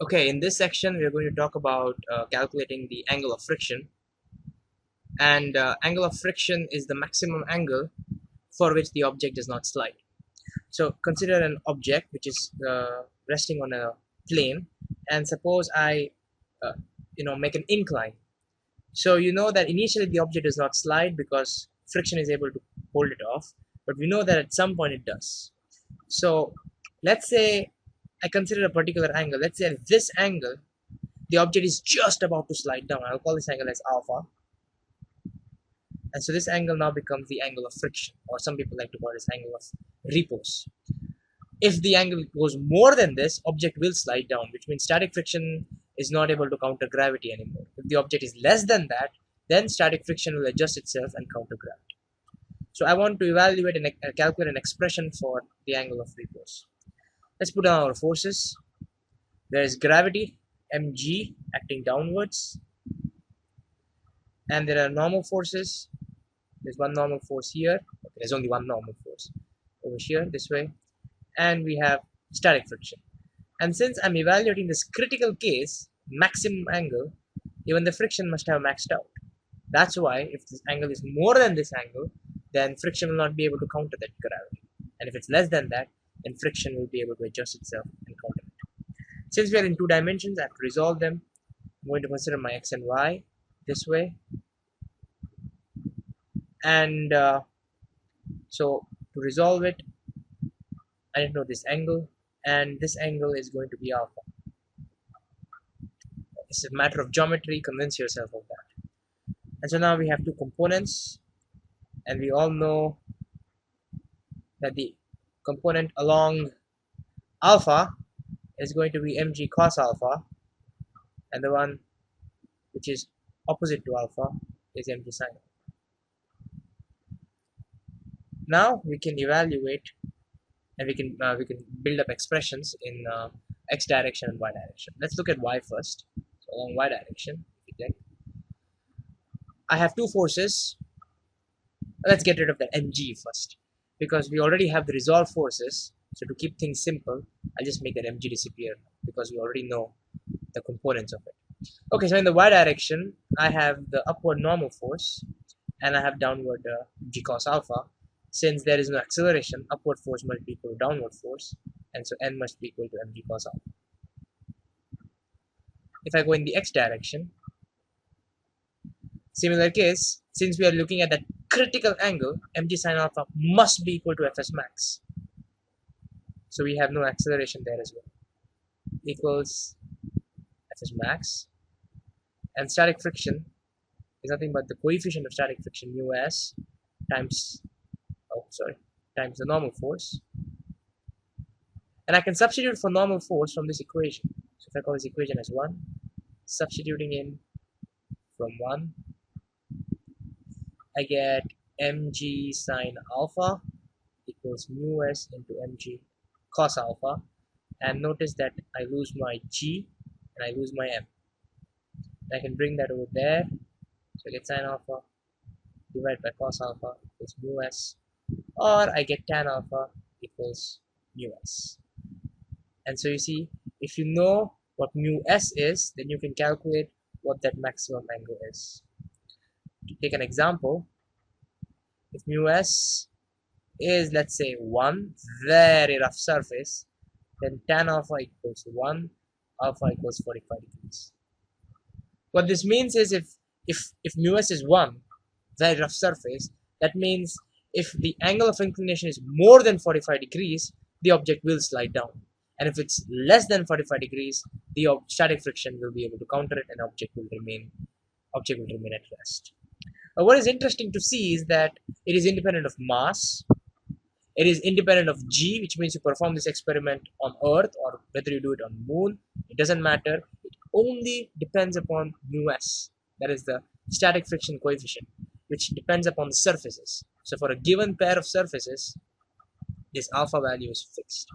Okay, in this section, we're going to talk about calculating the angle of friction. And angle of friction is the maximum angle for which the object does not slide. So consider an object which is resting on a plane, and suppose I, uh, make an incline. So you know that initially the object does not slide because friction is able to hold it off, but we know that at some point it does. So let's say I consider a particular angle. Let's say at this angle the object is just about to slide down. I'll call this angle as alpha. And so this angle now becomes the angle of friction, or some people like to call this angle of repose. If the angle goes more than this, object will slide down, which means static friction is not able to counter gravity anymore. If the object is less than that, then static friction will adjust itself and counter gravity. So I want to evaluate and calculate an expression for the angle of repose. Let's put down our forces. There is gravity, mg, acting downwards, and there are normal forces. There's one normal force here. Okay, there's only one normal force over here this way, and we have static friction. And since I'm evaluating this critical case, maximum angle, even the friction must have maxed out. That's why if this angle is more than this angle, then friction will not be able to counter that gravity. And if it's less than that, then friction will be able to adjust itself and counter it. Since we are in two dimensions, I have to resolve them. I'm going to consider my x and y this way. And so to resolve it, I need to know this angle, and this angle is going to be alpha. It's a matter of geometry, convince yourself of that. And so now we have two components, and we all know that the component along alpha is going to be mg cos alpha, and the one which is opposite to alpha is mg sin alpha. Now we can evaluate, and we can build up expressions in x direction and y direction. Let's look at y first. So along y direction, I have two forces. Let's get rid of that mg first, because we already have the resolved forces. So to keep things simple, I'll just make that mg disappear, because we already know the components of it. Okay, so in the y direction, I have the upward normal force, and I have downward g cos alpha. Since there is no acceleration, upward force must be equal to downward force, and so n must be equal to mg cos alpha. If I go in the x direction, similar case, since we are looking at that critical angle, mg sin alpha must be equal to fs max. So we have no acceleration there as well. Equals fs max, and static friction is nothing but the coefficient of static friction mu s times times the normal force. And I can substitute for normal force from this equation. So if I call this equation as 1, substituting in from 1, I get mg sine alpha equals mu s into mg cos alpha. And notice that I lose my g and I lose my m. And I can bring that over there. So I get sine alpha divided by cos alpha equals mu s, or I get tan alpha equals mu s. And so you see, if you know what mu s is, then you can calculate what that maximum angle is. To take an example, if mu s is, let's say, 1, very rough surface, then tan alpha equals 1, alpha equals 45 degrees. What this means is if mu s is 1, very rough surface, that means if the angle of inclination is more than 45 degrees, the object will slide down. And if it's less than 45 degrees, the static friction will be able to counter it, and object will remain at rest. What is interesting to see is that it is independent of mass. It is independent of g, which means you perform this experiment on Earth or whether you do it on Moon. It doesn't matter. It only depends upon mu s. That is the static friction coefficient, which depends upon the surfaces. So for a given pair of surfaces, this alpha value is fixed.